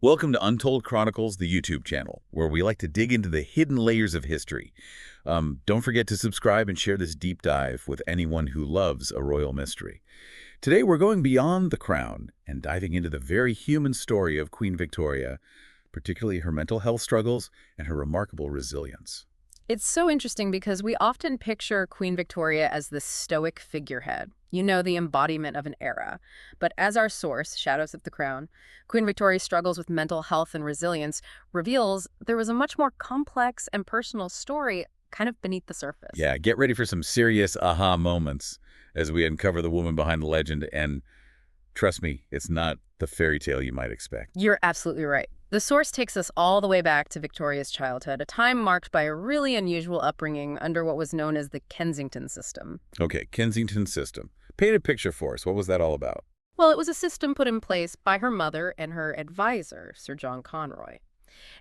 Welcome to Untold Chronicles, the YouTube channel, where we like to dig into the hidden layers of history. Don't forget to subscribe and share this deep dive with anyone who loves a royal mystery. Today, we're going beyond the crown and diving into the very human story of Queen Victoria, particularly her mental health struggles and her remarkable resilience. It's so interesting because we often picture Queen Victoria as the stoic figurehead, the embodiment of an era. But as our source, Shadows of the Crown, Queen Victoria's struggles with mental health and resilience reveals there was a much more complex and personal story kind of beneath the surface. Yeah, get ready for some serious aha moments as we uncover the woman behind the legend, and trust me, it's not the fairy tale you might expect. You're absolutely right. The source takes us all the way back to Victoria's childhood, a time marked by a really unusual upbringing under what was known as the Kensington System. Okay, Kensington System. Paint a picture for us. What was that all about? Well, it was a system put in place by her mother and her advisor, Sir John Conroy.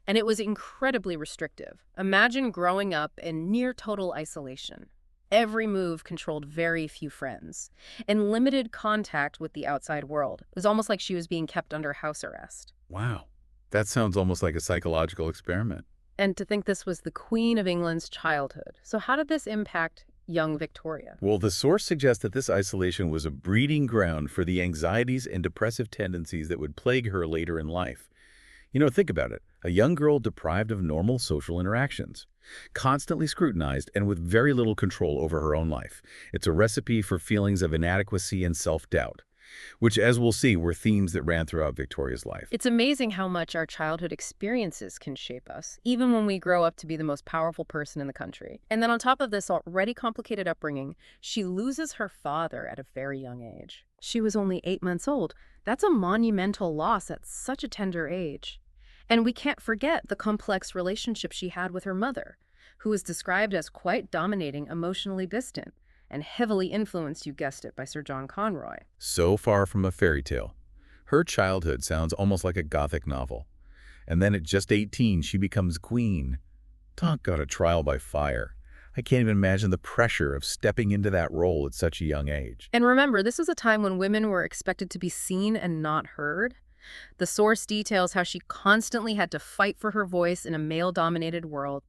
And it was incredibly restrictive. Imagine growing up in near total isolation. Every move controlled very few friends, and limited contact with the outside world. It was almost like she was being kept under house arrest. Wow. That sounds almost like a psychological experiment. And to think this was the Queen of England's childhood. So how did this impact young Victoria? Well, the source suggests that this isolation was a breeding ground for the anxieties and depressive tendencies that would plague her later in life. Think about it. A young girl deprived of normal social interactions, constantly scrutinized and with very little control over her own life. It's a recipe for feelings of inadequacy and self-doubt, which, as we'll see, were themes that ran throughout Victoria's life. It's amazing how much our childhood experiences can shape us, even when we grow up to be the most powerful person in the country. And then on top of this already complicated upbringing, she loses her father at a very young age. She was only 8 months old. That's a monumental loss at such a tender age. And we can't forget the complex relationship she had with her mother, who is described as quite dominating, emotionally distant, and heavily influenced, you guessed it, by Sir John Conroy. So far from a fairy tale. Her childhood sounds almost like a Gothic novel. And then at just 18, she becomes queen. Talk got a trial by fire. I can't even imagine the pressure of stepping into that role at such a young age. And remember, this was a time when women were expected to be seen and not heard. The source details how she constantly had to fight for her voice in a male-dominated world,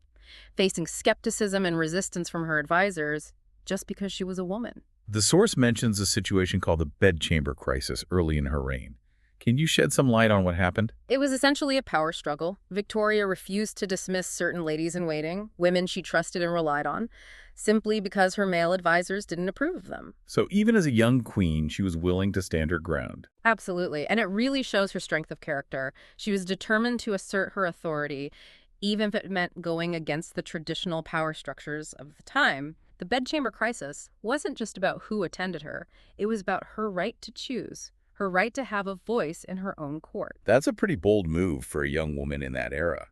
facing skepticism and resistance from her advisors just because she was a woman. The source mentions a situation called the bedchamber crisis early in her reign. Can you shed some light on what happened? It was essentially a power struggle. Victoria refused to dismiss certain ladies-in-waiting, women she trusted and relied on, simply because her male advisors didn't approve of them. So even as a young queen, she was willing to stand her ground. Absolutely, and it really shows her strength of character. She was determined to assert her authority, even if it meant going against the traditional power structures of the time. The bedchamber crisis wasn't just about who attended her. It was about her right to choose, her right to have a voice in her own court. That's a pretty bold move for a young woman in that era.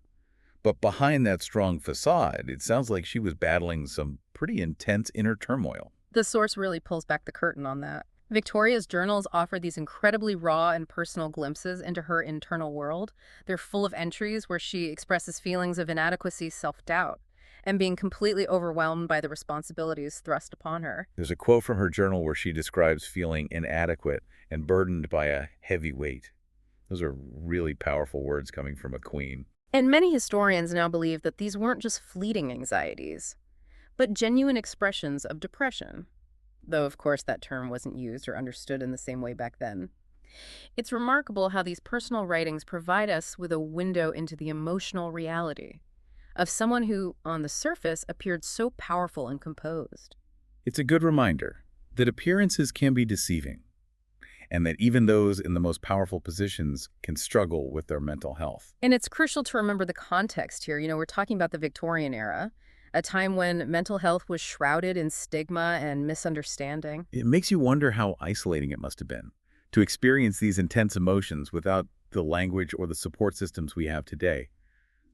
But behind that strong facade, it sounds like she was battling some pretty intense inner turmoil. The source really pulls back the curtain on that. Victoria's journals offer these incredibly raw and personal glimpses into her internal world. They're full of entries where she expresses feelings of inadequacy, self-doubt, and being completely overwhelmed by the responsibilities thrust upon her. There's a quote from her journal where she describes feeling inadequate and burdened by a heavy weight. Those are really powerful words coming from a queen. And many historians now believe that these weren't just fleeting anxieties, but genuine expressions of depression, though of course that term wasn't used or understood in the same way back then. It's remarkable how these personal writings provide us with a window into the emotional reality of someone who, on the surface, appeared so powerful and composed. It's a good reminder that appearances can be deceiving, and that even those in the most powerful positions can struggle with their mental health. And it's crucial to remember the context here. We're talking about the Victorian era, a time when mental health was shrouded in stigma and misunderstanding. It makes you wonder how isolating it must have been to experience these intense emotions without the language or the support systems we have today.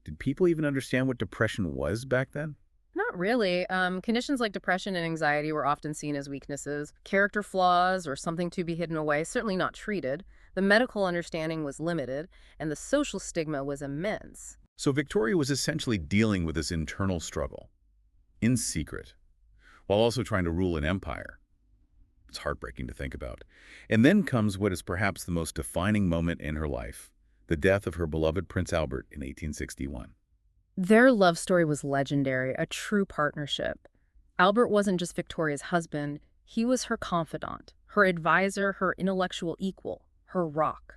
Did people even understand what depression was back then? Not really. Conditions like depression and anxiety were often seen as weaknesses, character flaws, or something to be hidden away, certainly not treated. The medical understanding was limited, and the social stigma was immense. So Victoria was essentially dealing with this internal struggle, in secret, while also trying to rule an empire. It's heartbreaking to think about. And then comes what is perhaps the most defining moment in her life, the death of her beloved Prince Albert in 1861. Their love story was legendary, a true partnership. Albert wasn't just Victoria's husband, he was her confidant, her advisor, her intellectual equal, her rock.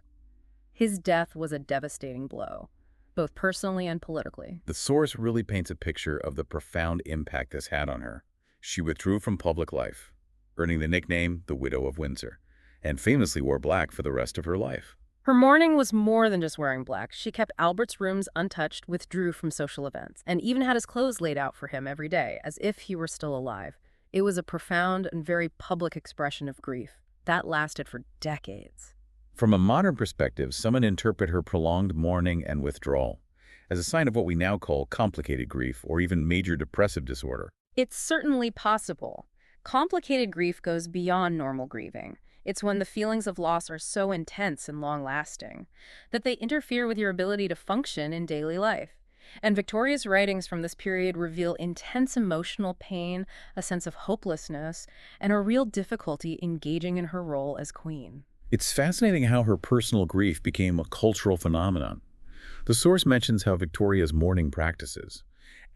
His death was a devastating blow, both personally and politically. The source really paints a picture of the profound impact this had on her. She withdrew from public life, earning the nickname the Widow of Windsor, and famously wore black for the rest of her life. Her mourning was more than just wearing black. She kept Albert's rooms untouched, withdrew from social events, and even had his clothes laid out for him every day, as if he were still alive. It was a profound and very public expression of grief. That lasted for decades. From a modern perspective, some interpret her prolonged mourning and withdrawal as a sign of what we now call complicated grief or even major depressive disorder. It's certainly possible. Complicated grief goes beyond normal grieving. It's when the feelings of loss are so intense and long-lasting that they interfere with your ability to function in daily life. And Victoria's writings from this period reveal intense emotional pain, a sense of hopelessness, and a real difficulty engaging in her role as queen. It's fascinating how her personal grief became a cultural phenomenon. The source mentions how Victoria's mourning practices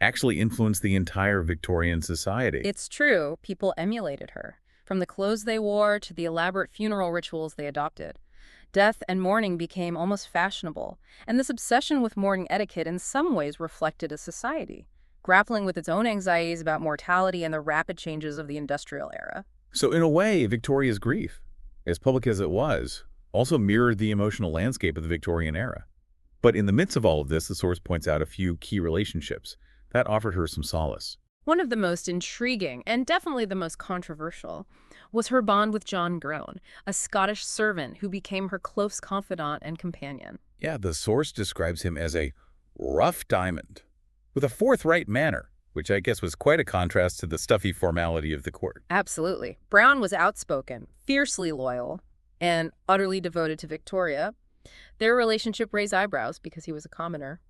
actually influenced the entire Victorian society. It's true, people emulated her, from the clothes they wore to the elaborate funeral rituals they adopted. Death and mourning became almost fashionable, and this obsession with mourning etiquette in some ways reflected a society, grappling with its own anxieties about mortality and the rapid changes of the industrial era. So in a way, Victoria's grief, as public as it was, also mirrored the emotional landscape of the Victorian era. But in the midst of all of this, the source points out a few key relationships that offered her some solace. One of the most intriguing, and definitely the most controversial, was her bond with John Groan, a Scottish servant who became her close confidant and companion. Yeah, the source describes him as a rough diamond with a forthright manner, which I guess was quite a contrast to the stuffy formality of the court. Absolutely. Brown was outspoken, fiercely loyal, and utterly devoted to Victoria. Their relationship raised eyebrows because he was a commoner,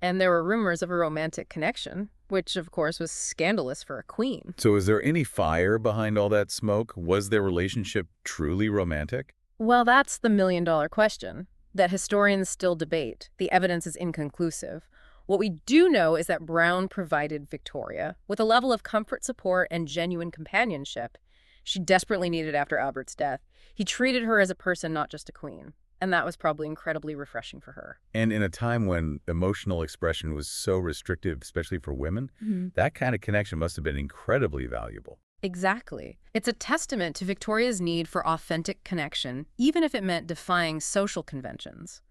and there were rumors of a romantic connection, which of course was scandalous for a queen. So is there any fire behind all that smoke? Was their relationship truly romantic? Well, that's the million-dollar question that historians still debate. The evidence is inconclusive. What we do know is that Brown provided Victoria with a level of comfort, support, and genuine companionship she desperately needed after Albert's death. He treated her as a person, not just a queen. And that was probably incredibly refreshing for her. And in a time when emotional expression was so restrictive, especially for women, that kind of connection must have been incredibly valuable. Exactly. It's a testament to Victoria's need for authentic connection, even if it meant defying social conventions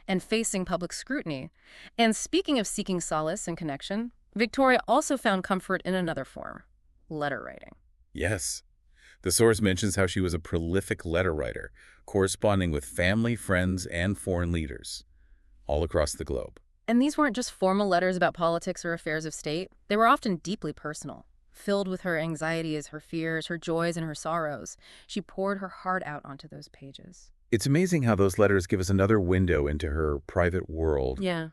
and facing public scrutiny. And speaking of seeking solace and connection, Victoria also found comfort in another form: letter writing. Yes. The source mentions how she was a prolific letter writer, corresponding with family, friends, and foreign leaders all across the globe. And these weren't just formal letters about politics or affairs of state. They were often deeply personal, filled with her anxieties, her fears, her joys, and her sorrows. She poured her heart out onto those pages. It's amazing how those letters give us another window into her private world. Yeah.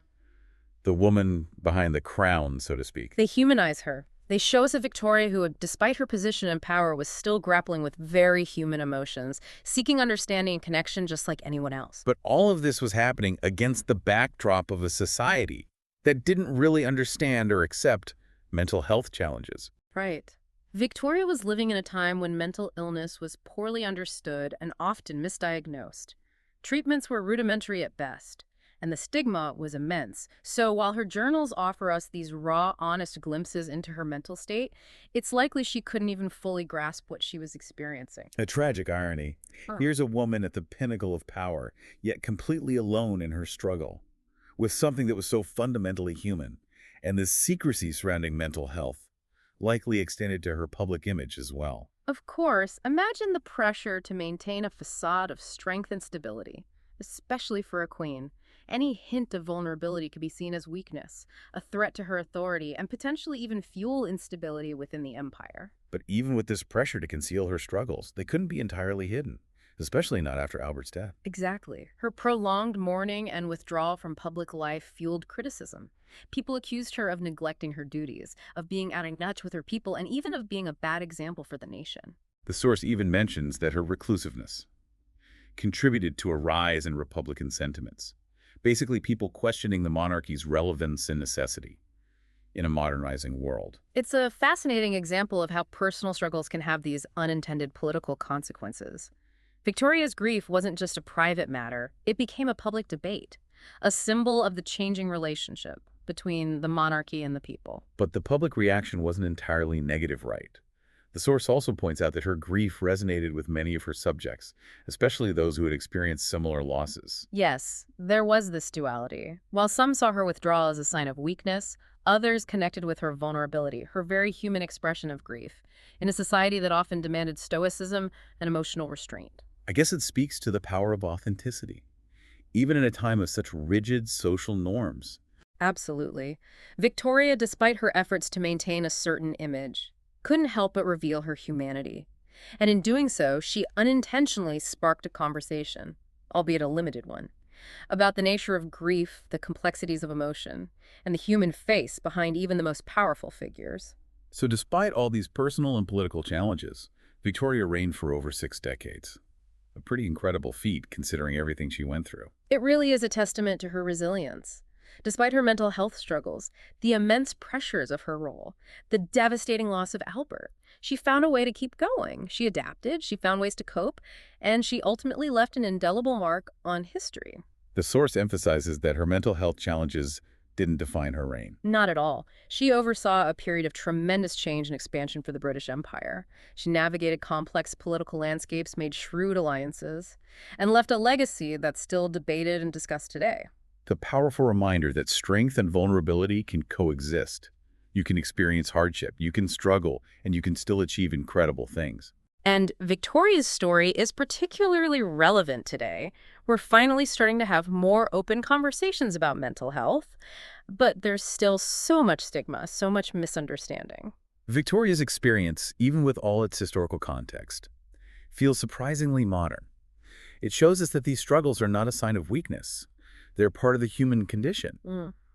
The woman behind the crown, so to speak. They humanize her. They show us a Victoria who, despite her position and power, was still grappling with very human emotions, seeking understanding and connection just like anyone else. But all of this was happening against the backdrop of a society that didn't really understand or accept mental health challenges. Right. Victoria was living in a time when mental illness was poorly understood and often misdiagnosed. Treatments were rudimentary at best, and the stigma was immense. So while her journals offer us these raw, honest glimpses into her mental state, it's likely she couldn't even fully grasp what she was experiencing. A tragic irony. Here's a woman at the pinnacle of power, yet completely alone in her struggle with something that was so fundamentally human, and the secrecy surrounding mental health likely extended to her public image as well. Of course, imagine the pressure to maintain a facade of strength and stability, especially for a queen. Any hint of vulnerability could be seen as weakness, a threat to her authority, and potentially even fuel instability within the empire. But even with this pressure to conceal her struggles, they couldn't be entirely hidden, especially not after Albert's death. Exactly. Her prolonged mourning and withdrawal from public life fueled criticism. People accused her of neglecting her duties, of being out of touch with her people, and even of being a bad example for the nation. The source even mentions that her reclusiveness contributed to a rise in Republican sentiments, basically people questioning the monarchy's relevance and necessity in a modernizing world. It's a fascinating example of how personal struggles can have these unintended political consequences. Victoria's grief wasn't just a private matter, it became a public debate, a symbol of the changing relationship between the monarchy and the people. But the public reaction wasn't entirely negative, right? The source also points out that her grief resonated with many of her subjects, especially those who had experienced similar losses. Yes, there was this duality. While some saw her withdrawal as a sign of weakness, others connected with her vulnerability, her very human expression of grief, in a society that often demanded stoicism and emotional restraint. I guess it speaks to the power of authenticity, even in a time of such rigid social norms. Absolutely. Victoria, despite her efforts to maintain a certain image, couldn't help but reveal her humanity. And in doing so, she unintentionally sparked a conversation, albeit a limited one, about the nature of grief, the complexities of emotion, and the human face behind even the most powerful figures. So despite all these personal and political challenges, Victoria reigned for over 6 decades. A pretty incredible feat considering everything she went through. It really is a testament to her resilience. Despite her mental health struggles, the immense pressures of her role, the devastating loss of Albert, she found a way to keep going. She adapted, she found ways to cope, and she ultimately left an indelible mark on history. The source emphasizes that her mental health challenges didn't define her reign. Not at all. She oversaw a period of tremendous change and expansion for the British Empire. She navigated complex political landscapes, made shrewd alliances, and left a legacy that's still debated and discussed today. The powerful reminder that strength and vulnerability can coexist. You can experience hardship, you can struggle, and you can still achieve incredible things. And Victoria's story is particularly relevant today. We're finally starting to have more open conversations about mental health, but there's still so much stigma, so much misunderstanding. Victoria's experience, even with all its historical context, feels surprisingly modern. It shows us that these struggles are not a sign of weakness. They're part of the human condition,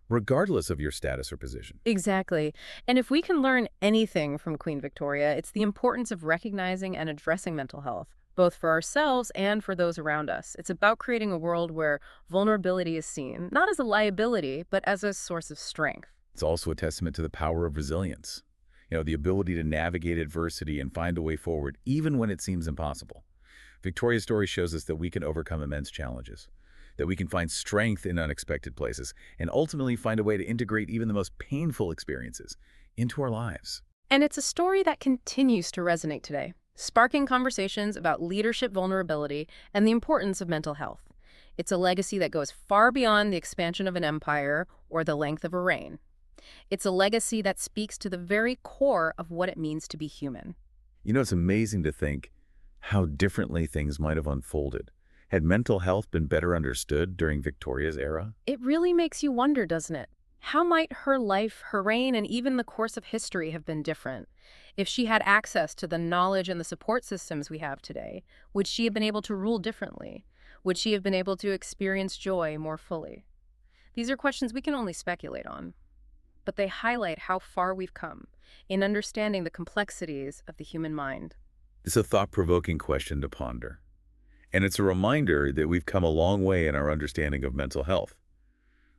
regardless of your status or position. Exactly. And if we can learn anything from Queen Victoria, it's the importance of recognizing and addressing mental health, both for ourselves and for those around us. It's about creating a world where vulnerability is seen, not as a liability, but as a source of strength. It's also a testament to the power of resilience. The ability to navigate adversity and find a way forward, even when it seems impossible. Victoria's story shows us that we can overcome immense challenges, that we can find strength in unexpected places, and ultimately find a way to integrate even the most painful experiences into our lives. And it's a story that continues to resonate today, sparking conversations about leadership vulnerability and the importance of mental health. It's a legacy that goes far beyond the expansion of an empire or the length of a reign. It's a legacy that speaks to the very core of what it means to be human. It's amazing to think how differently things might have unfolded had mental health been better understood during Victoria's era. It really makes you wonder, doesn't it? How might her life, her reign, and even the course of history have been different? If she had access to the knowledge and the support systems we have today, would she have been able to rule differently? Would she have been able to experience joy more fully? These are questions we can only speculate on, but they highlight how far we've come in understanding the complexities of the human mind. It's a thought-provoking question to ponder. And it's a reminder that we've come a long way in our understanding of mental health.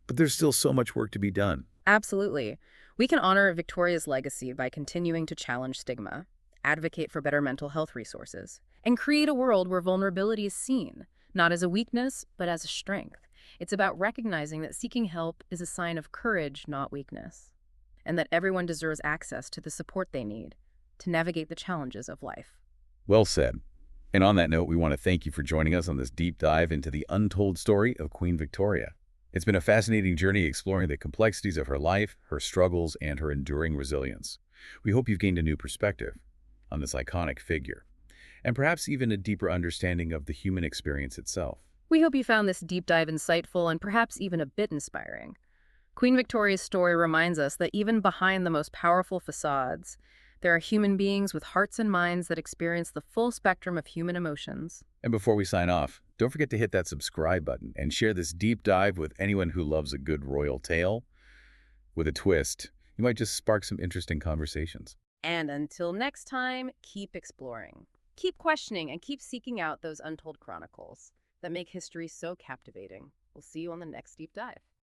But there's still so much work to be done. Absolutely. We can honor Victoria's legacy by continuing to challenge stigma, advocate for better mental health resources, and create a world where vulnerability is seen, not as a weakness, but as a strength. It's about recognizing that seeking help is a sign of courage, not weakness, and that everyone deserves access to the support they need to navigate the challenges of life. Well said. And on that note, we want to thank you for joining us on this deep dive into the untold story of Queen Victoria. It's been a fascinating journey exploring the complexities of her life, her struggles, and her enduring resilience. We hope you've gained a new perspective on this iconic figure, and perhaps even a deeper understanding of the human experience itself. We hope you found this deep dive insightful and perhaps even a bit inspiring. Queen Victoria's story reminds us that even behind the most powerful facades, there are human beings with hearts and minds that experience the full spectrum of human emotions. And before we sign off, don't forget to hit that subscribe button and share this deep dive with anyone who loves a good royal tale. With a twist, you might just spark some interesting conversations. And until next time, keep exploring, keep questioning, and keep seeking out those untold chronicles that make history so captivating. We'll see you on the next deep dive.